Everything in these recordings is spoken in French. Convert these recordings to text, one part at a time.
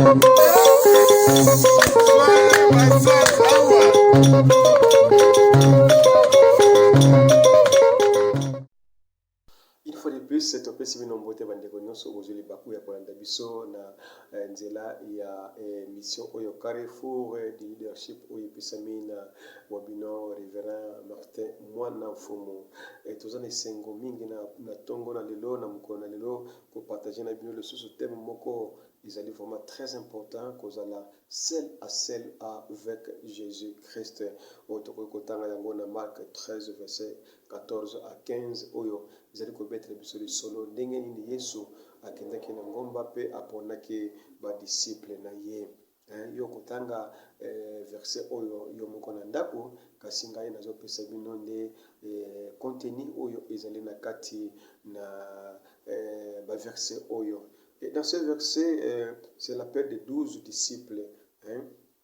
Une fois de plus, c'est un peu si nombreux de bandeko aujourd'hui baku ya kolanda biso na nzela ya mission oyo Carrefour du leadership oyo pisami na wabino Révérend Martin Mwana Mfumu tozana esengo mingi na tongo na lelo na mukolo na lelo ko partager na bino le sous thème moko ils allaient vraiment très important kozala seul à seul avec Jésus-Christ. Otokotanga yango na Marc 13 verset 14 à 15 oyo zali kobetre biso lisolo ndenge nini Yesu akendaki na ngomba pe aponaki ba disciple na ye. Yo kotanga verset oyo yo moko na ndako kasi ngai nazopesa bino nde contenu oyo ezali na kati na ba verset oyo. Et dans ce verset, c'est l'appel des 12 disciples.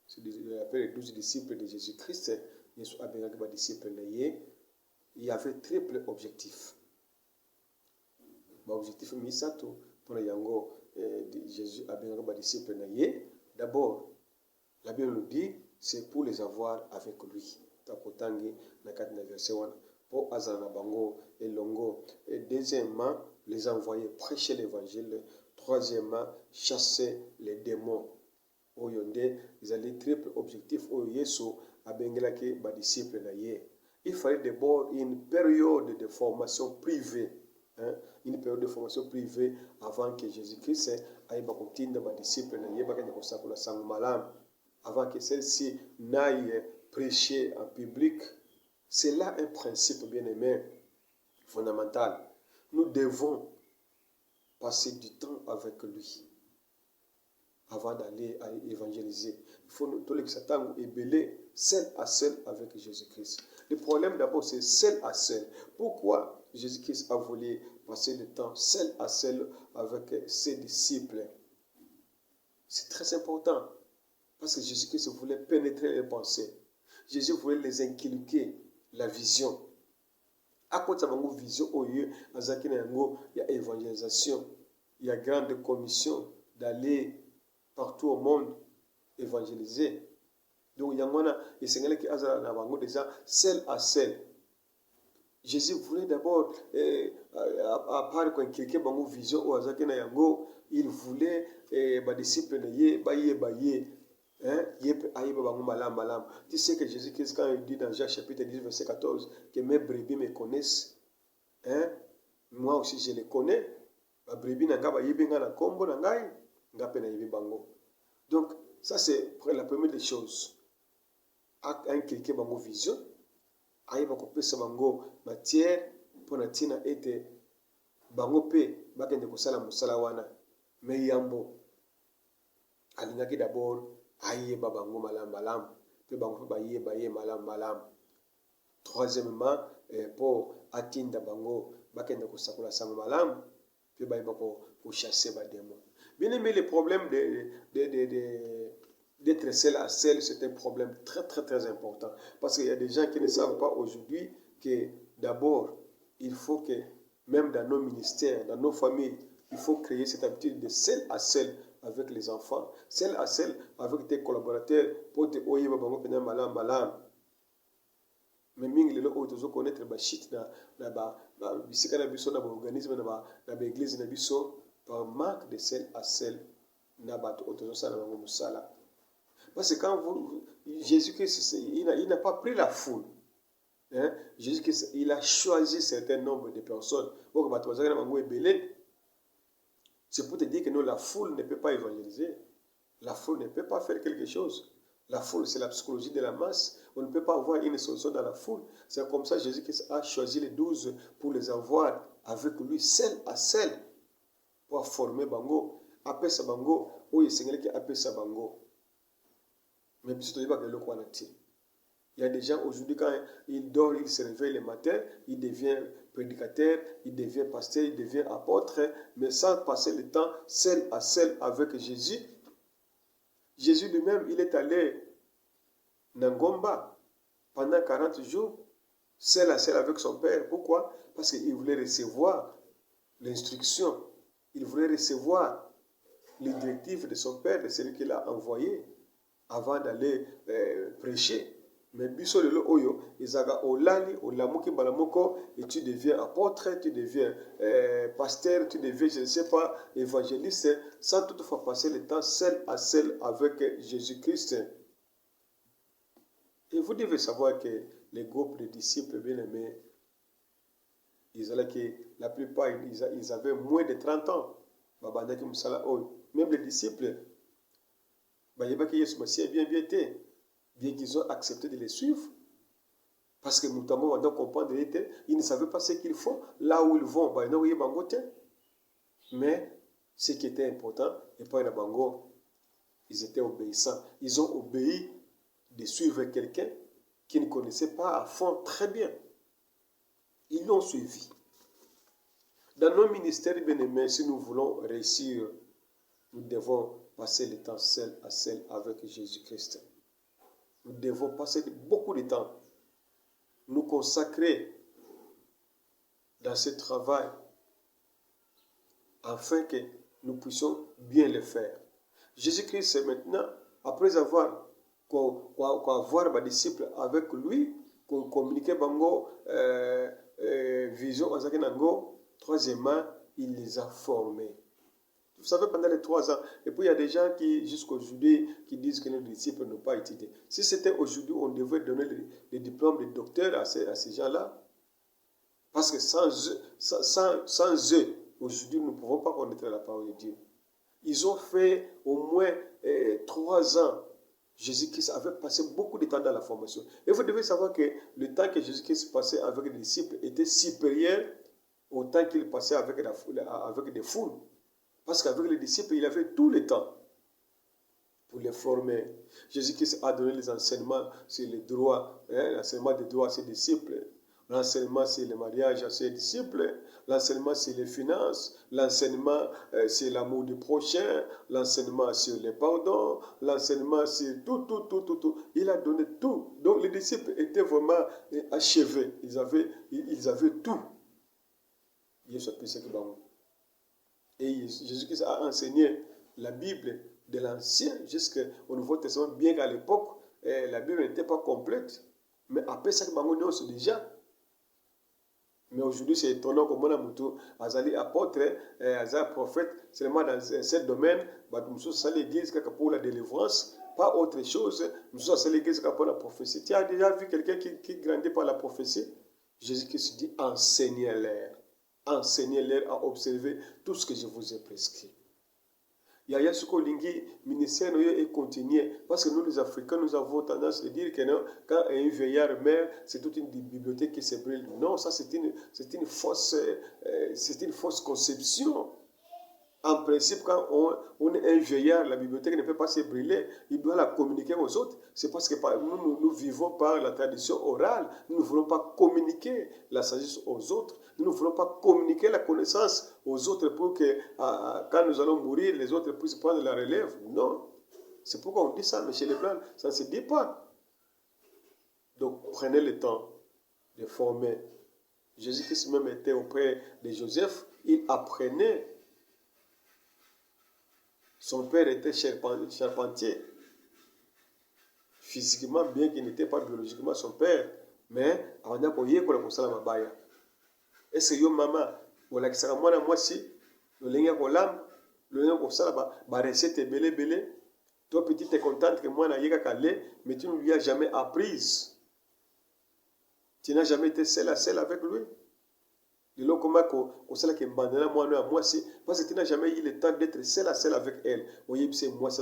C'est l'appel des 12 disciples de Jésus-Christ. Yesu abengaki ba disciples na ye. Il y avait triple objectif. L'objectif misato pour yango Jésus abengaki ba disciples na ye. D'abord, la Bible nous dit, c'est pour les avoir avec lui. Takotangi na kati na verset 1. Pour azana bango et longo. Et deuxièmement, les envoyer prêcher l'évangile. Troisièmement, chasser les démons. Oyonde, ils allaient triple objectif. Oyo Yesu abengelaki ba disciples na ye. Il fallait d'abord une période de formation privée. Une période de formation privée avant que Jésus-Christ aille bakotinda ba disciples na ye bakende kosakula sango malam. Avant que celle-ci n'aille prêcher en public. C'est là un principe bien aimé, fondamental. Nous devons passer du temps avec lui avant d'aller évangéliser. Il faut tout le Satan est belé seul à seul avec Jésus-Christ. Le problème d'abord c'est seul à seul. Pourquoi Jésus-Christ a voulu passer du temps seul à seul avec ses disciples? C'est très important parce que Jésus-Christ voulait pénétrer les pensées. Jésus voulait les inculquer la vision. À côté de la vision, il y a évangélisation. Il y a grande commission d'aller partout au monde évangéliser. Donc, il y a des gens qui ont déjà seul à seul. Jésus voulait d'abord, à part quand quelqu'un a une vision, il voulait les disciples de tu sais que Jésus-Christ, quand il dit dans Jacques chapitre 10, verset 14, que mes brebis me connaissent, moi aussi je les connais. Donc, ça c'est la première des choses. Un quelqu'un a une vision, il va couper sa matière pour la tina ete bango pe bakende kosala musala wana me yambo alingaki d'abord ayeba bango malam pe bango pe malam. Troisièmement, pour atinda bango bakende kosakula sango malam pe bayeba ko chasser ba démons. Bien aimé, le problème d'être seul à seul, c'est un problème très très très important parce qu'il y a des gens qui ne savent pas aujourd'hui que d'abord il faut que même dans nos ministères, dans nos familles, il faut créer cette habitude de seul à seul avec les enfants, seul à seul avec tes collaborateurs pour te oyeba bango pena malam. Mais mingi lelo oyo tozo connaître ba shit na ba bisika na biso na ba organisme na ba église na biso par manque de seul à seul na ba oyo sala bango musala. Parce que quand Jésus-Christ il n'a pas pris la foule. Jésus-Christ il a choisi un certain nombre de personnes. C'est pour te dire que non, la foule ne peut pas évangéliser. La foule ne peut pas faire quelque chose. La foule, c'est la psychologie de la masse. On ne peut pas avoir une solution dans la foule. C'est comme ça que Jésus-Christ a choisi les 12 pour les avoir avec lui, seul à seul, pour former Bango. Après ça, Bango, il y a après ça, Bango. Mais puis, il y a des gens aujourd'hui, quand ils dorment, ils se réveillent le matin, ils deviennent prédicateurs, ils deviennent pasteurs, ils deviennent apôtres, mais sans passer le temps seul à seul avec Jésus. Jésus lui-même, il est allé Nangomba pendant 40 jours, seul à seul avec son Père. Pourquoi? Parce qu'il voulait recevoir l'instruction. Il voulait recevoir les directives de son père, de celui qu'il a envoyé avant d'aller prêcher. Mais biso lelo oyo ezaka olali olamuki balamoko et tu deviens apôtre, tu deviens pasteur, tu deviens je ne sais pas évangéliste sans toutefois passer le temps seul à seul avec Jésus-Christ. Et vous devez savoir que les groupes de disciples bien-aimés, la plupart ils avaient moins de 30 ans. Même les disciples, bien qu'ils ont accepté de les suivre, parce que notamment, on doit comprendre, ils ne savaient pas ce qu'ils font, là où ils vont, mais ce qui était important, et pas ils étaient obéissants. Ils ont obéi de suivre quelqu'un qu'ils ne connaissaient pas à fond très bien. Ils l'ont suivi. Dans nos ministères bien-aimés, si nous voulons réussir, nous devons passer le temps seul à seul avec Jésus-Christ. Nous devons passer beaucoup de temps, nous consacrer dans ce travail afin que nous puissions bien le faire. Jésus-Christ, maintenant, après avoir des disciples avec lui, communiquer bango vision nango, troisièmement, il les a formés. Vous savez, pendant les 3 ans, et puis il y a des gens qui, jusqu'aujourd'hui, qui disent que nos disciples n'ont pas étudié. Si c'était aujourd'hui, on devrait donner les diplômes de docteur à ces gens-là. Parce que sans eux, aujourd'hui, nous ne pouvons pas connaître la parole de Dieu. Ils ont fait au moins 3 ans. Jésus-Christ avait passé beaucoup de temps dans la formation. Et vous devez savoir que le temps que Jésus-Christ passait avec les disciples était supérieur au temps qu'il passait avec des foules. Parce qu'avec les disciples, il avait tout le temps pour les former. Jésus-Christ a donné les enseignements sur les droits, l'enseignement des droits à ses disciples, l'enseignement sur le mariage à ses disciples, l'enseignement sur les finances, l'enseignement sur l'amour du prochain, l'enseignement sur les pardons, l'enseignement sur tout. Il a donné tout. Donc les disciples étaient vraiment achevés. Ils avaient tout. Et Jésus-Christ a enseigné la Bible de l'Ancien jusqu'au Nouveau Testament, bien qu'à l'époque, la Bible n'était pas complète. Mais après ça, on sait déjà. Mais aujourd'hui, c'est étonnant comme on a moutou, Azali apôtre, Azali prophète, seulement dans ce domaine, nous sommes l'église pour la délivrance, pas autre chose. Nous sommes l'église pour la prophétie. Tu as déjà vu quelqu'un qui grandit par la prophétie? Jésus-Christ dit enseignez-leur. Enseignez-leur à observer tout ce que je vous ai prescrit. Il y a ce que ministère est continué. Parce que nous, les Africains, nous avons tendance à dire que non, quand un vieillard meurt, c'est toute une bibliothèque qui se brûle. Non, ça c'est une fausse conception. En principe, quand on est un vieillard, la bibliothèque ne peut pas se brûler, il doit la communiquer aux autres. C'est parce que nous vivons par la tradition orale. Nous ne voulons pas communiquer la sagesse aux autres. Nous ne voulons pas communiquer la connaissance aux autres pour que quand nous allons mourir, les autres puissent prendre la relève. Non. C'est pourquoi on dit ça, mais chez les Blancs, ça ne se dit pas. Donc, prenez le temps de former. Jésus-Christ même était auprès de Joseph. Il apprenait. Son père était charpentier. Physiquement, bien qu'il n'était pas biologiquement son père, mais avant qu'on a mabaya. Est-ce que yo maman, on a dit ça moi si, le linga kolam, le linga kosala ba recette belé. Toi petit t'es contente que moi na yeka calé, mais tu ne lui as jamais apprise. Tu n'as jamais été seul à seul avec lui. De l'eau comme ça que moi si parce que tu n'as jamais eu le temps d'être seul à seul avec elle. Oye c'est moi ça